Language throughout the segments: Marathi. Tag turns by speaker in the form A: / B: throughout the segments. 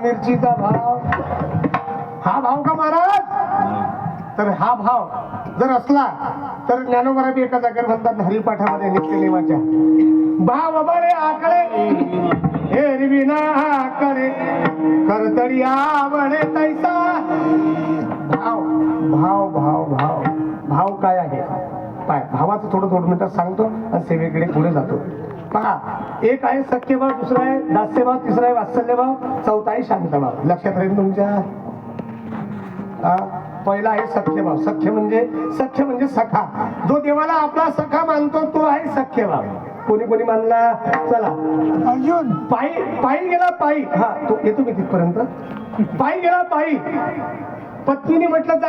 A: मिरचीचा भाव, हा भाव का महाराज? तर हा भाव जर असला तर ज्ञानोबा बी एका जागेवर म्हणतात हरिपाठामध्ये नित्यनेमाच्या, भाव बरे आकडे एरविना आकडे करतडी आवडे तैसा. भाव भाव भाव भाव भाव काय आहे? पाय भावाचं थोडं मिनिटात सांगतो आणि सेवेकडे पुढे जातो. पहा, एक आहे सख्यभाव, दुसरा आहे दास्यभाव, तिसरा आहे वात्सल्यभाव, चौथा आहे शांतभाव. लक्षात राहील तुमच्या? पहिला आहे सख्यभाव. सख्य म्हणजे सखा. जो देवाला आपला सखा मानतो तो आहे सख्यभाव. कोणी कोणी मानला? चला अर्जुन पायी गेला पायी. हा, तो येतो मी तिथपर्यंत. पायी गेला पायी. पत्नीने म्हटलं जा,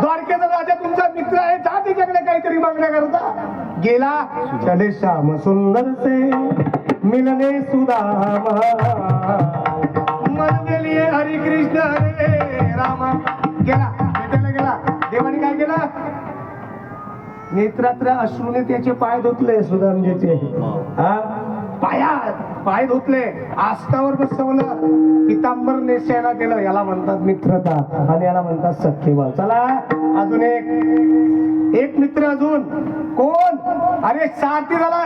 A: द्वारकेचा राजा तुमचा मित्र आहे, जा त्याच्याकडे काहीतरी मागण्या करता. गेला. चले श्याम सुंदर से मिलने सुदामा, मन के लिए हरि कृष्ण हरे रामा. गेला, भेटायला गेला. देवाने काय केलं? नेत्रात्र अश्रूने त्याचे पाय धुतले सुदामजीचे. पाय धुतले, आस्तावर बसवलं, पितांबर नेसायला केलं. याला म्हणतात मित्रता आणि याला म्हणतात सख्यभाव. चला अजून एक मित्र अजून. कोण? अरे सारथी झाला.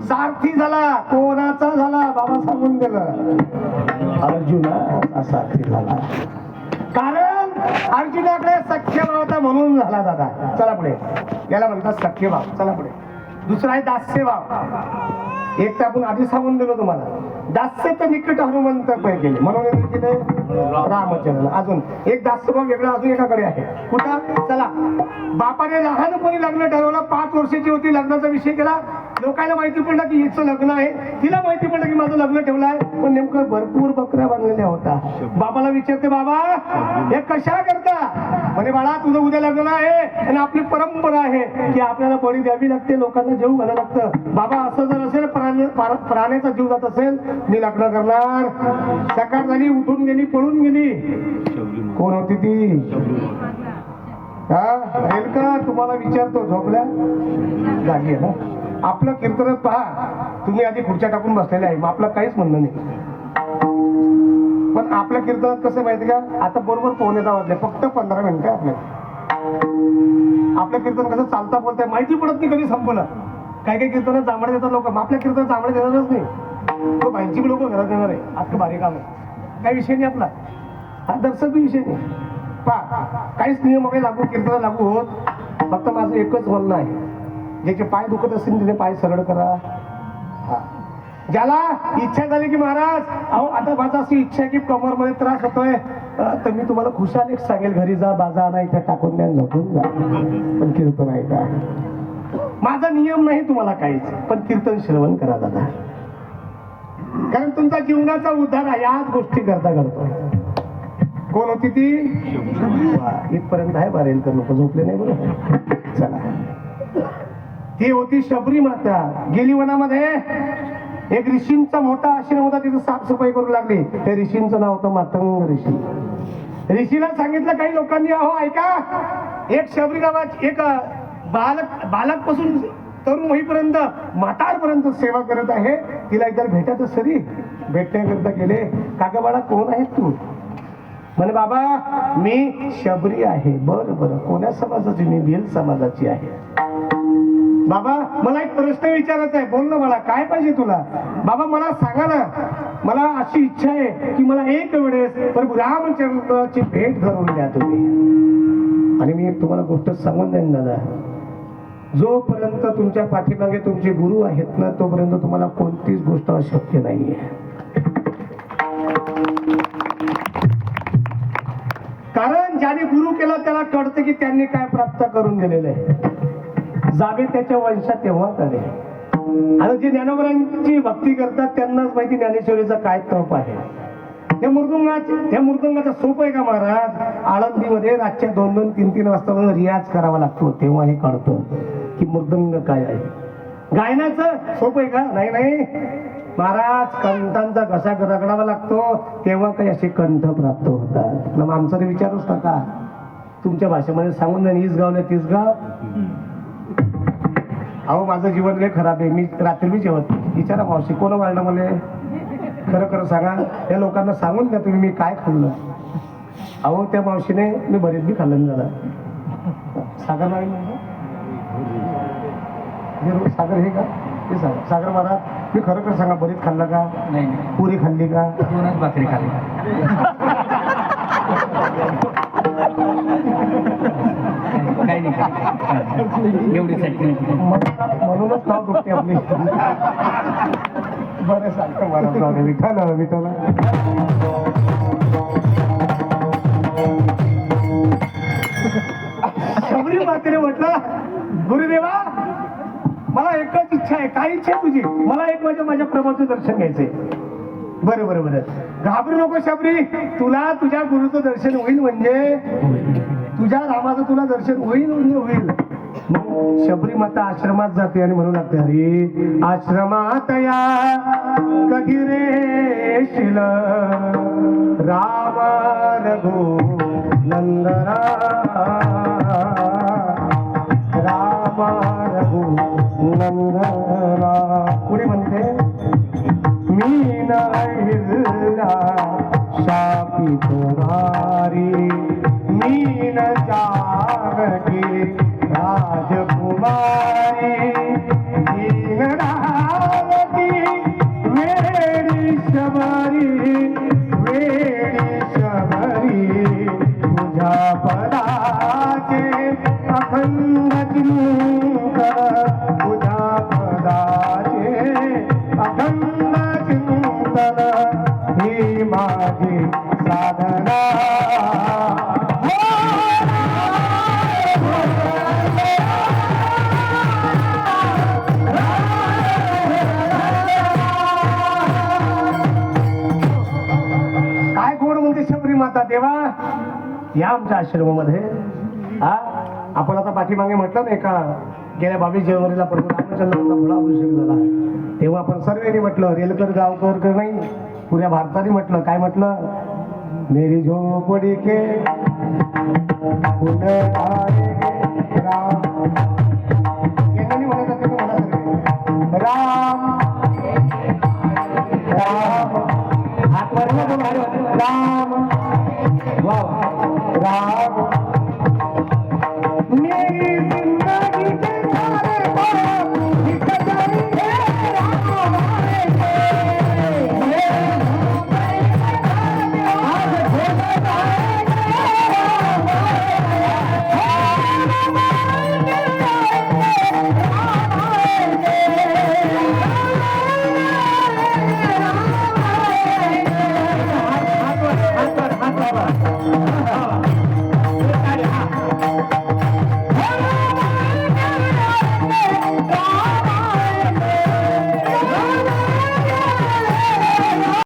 A: सारथी झाला. कोणाचा झाला? बाबा सांगून दिलं. अर्जुनाचा सारथी झाला. कारण अर्जुनाकडे सख्यभाव होता म्हणून झाला दादा. चला पुढे. याला म्हणतात सख्यभाव. चला पुढे. दुसरा आहे दास्यभाव. एक तर आपण आधी सांगून दिलो तुम्हाला. दास्य तर निकट हनुमंत केले म्हणून केले रामचंद्र. अजून एक दास्यभाव वेगळा अजून एकाकडे आहे. कुठं? चला. बापाने लहानपणी लग्न ठरवलं. 5 वर्षाची होती, लग्नाचा विषय केला. लोकांना माहिती पडलं की हिचं लग्न आहे. तिला माहिती पडलं की माझं लग्न ठेवलं आहे. पण नेमकं भरपूर बकऱ्या बांधलेल्या होता. बाबाला विचारते, बाबा हे कशा करता? म्हणे बाळा तुझं उद्या लग्न आहे आणि आपली परंपरा आहे की आपल्याला बळी द्यावी लागते, लोकांना जेवू घालायला लागतं. बाबा असं जर असेल, प्राण्याचा जीव जात असेल, मी लग्न करणार. सकाळ झाली, उठून गेली, पळून गेली. कोण होती ती? का तुम्हाला विचारतो, झोपल्या जागी आहे ना? आपलं कीर्तन पहा. तुम्ही आधी खुर्च्या टाकून बसलेले आहे, मग आपलं काहीच म्हणणं नाही. पण आपल्या कीर्तनात कसं माहिती का? आता बरोबर 9:15 वाजले, फक्त 15 मिनिटं आपल्या. आपलं कीर्तन कसं चालता बोलताय माहिती पडत नाही कधी संपलं. काही कीर्तनात जांभळे देतात लोक, आपल्या कीर्तनात जांभळे देणारच नाही. तो 82 लोक घरात येणार आहे. आता भारी काम आहे, काही विषय नाही आपला. हा दर्शक विषय नाही. पहा, काहीच नियम वगैरे लागू, कीर्तन लागू होत. फक्त माझं एकच म्हणणं आहे, ज्याचे पाय दुखत असतील त्याचे पाय सरळ करा. ज्याला इच्छा झाली की महाराज अहो आता माझा अशी इच्छा आहे की कमरमध्ये त्रास होतोय, तर मी तुम्हाला खुशाल एक सांगेल, घरी जा, बाजा आणा, इथे टाकून द्या, झोपून जा. पण कीर्तन ऐका. माझा नियम नाही तुम्हाला काहीच, पण कीर्तन श्रवण करा दादा. कारण तुमचा जीवनाचा उद्धार याच गोष्टी करता घडतो. कोण होती ती? इथपर्यंत आहे. बारेलकर लोक झोपले नाही बरोबर. चला, ती होती शबरी माता. गेली वनामध्ये. एक ऋषींचा मोठा आश्रम होता, तिथं साफसफाई करू लागली. त्या ऋषींचं नाव होतं मातंग ऋषी. ऋषीला सांगितलं काही लोकांनी, अहो ऐका, एक शबरी नावाची एक बालक पासून तरुण होईपर्यंत म्हातारपर्यंत सेवा करत आहे, तिला एकदा भेटायचं सरी. भेटण्याकरता गेले. काका बाळा कोण आहे तू? म्हणे बाबा मी शबरी आहे. बरं बरं, कोण्या समाजाची? मी भिल समाजाची आहे. बाबा मला एक प्रश्न विचारायचा आहे. बोल ना बाळा, काय पाहिजे तुला? बाबा मला सांगा ना, मला अशी इच्छा आहे की मला एक वेळेस प्रभू रामचंद्राची भेट करून द्या तुम्ही. आणि मी एक तुम्हाला गोष्ट सांगून देईन दादा, जोपर्यंत तुमच्या पाठीमागे तुमचे गुरु आहेत ना, तोपर्यंत तुम्हाला कोणतीच गोष्ट अशक्य नाहीये. कारण ज्याने गुरु केला त्याला कळतं की त्यांनी काय प्राप्त करून दिलेलं आहे. जागे त्याच्या वंशात तेव्हाच आले. आणि जे ज्ञानोबरांची भक्ती करतात त्यांनाच माहिती ज्ञानेश्वरीचा काय तप आहे. त्या मृदुंगाचा सोप आहे का महाराज? आळंदीमध्ये रातच्या 2-2, 3-3 वाजता रियाज करावा लागतो, तेव्हा हे कळतं की मृदुंग काय आहे. गायनाचं सोप आहे का? नाही नाही महाराज, कंठांचा घसा रगडावा लागतो, तेव्हा काही असे कंठ प्राप्त होतात. मग आमचा विचारूच नका. तुमच्या भाषेमध्ये सांगून द्या, हीच गाव नाही तीच गाव. अहो माझं जीवन लय खराब आहे, मी रात्री मी जेवत. विचारा मावशी कोण वाढलं मला? खरं खरं सांगा, या लोकांना सांगून द्या तुम्ही मी काय खाल्लं. अहो त्या मावशीने मी बरेच बी खाल्लं झालं. सागर नाही म्हणजे सागर हे का ते सांगा. सागर महाराज मी खरं खरं सांगा, बरीच खाल्लं का?
B: नाही
A: पुरी खाल्ली का?
B: 2च भाकरी खाल्ली. काही नाही एवढी साठी
A: म्हणूनच नाव दुखते आपली. बरं सांगतो मला विठाला विठाला. शबरी मातेने म्हटलं, गुरुदेवा मला एकच इच्छा आहे. काय इच्छा आहे तुझी? मला एक माझ्या प्रभूचं दर्शन घ्यायचंय. बरं बरं बरं, घाबरू नको शबरी, तुला तुझ्या गुरुचं दर्शन होईल म्हणजे तुझ्या रामाचं तुला दर्शन होईल म्हणजे होईल. मग शबरी माता आश्रमात जाते आणि म्हणू लागते, हरी आश्रमात या कधी रे शिल राम रघु नंदना राम रघु नंदना. पुढे म्हणते, मी हिरला शापित नारी मीन जागती राजकुमारी दीन रावती वेडी शबरी तुझ्या पदाचे अखंड चिंतन तुझ्या पदाचे अखंड चिंतन ही माझी साधना. काय गोड म्हणते शबरी माता, देवा या आमच्या आश्रमामध्ये. हा आपण आता पाठीमागे म्हटलं नाही का, गेल्या 22 जानेवारीला प्रभू रामचंद्राचा भोळा अभिषेक झाला, तेव्हा आपण सर्वांनी म्हटलं, रेलकर गावकर नाही पुऱ्या भारताने म्हटलं, काय म्हटलं, मेरी झोपडी के फुल आए राम. यांनी म्हणत होते की मला सगळे राम राम हात वर राम राम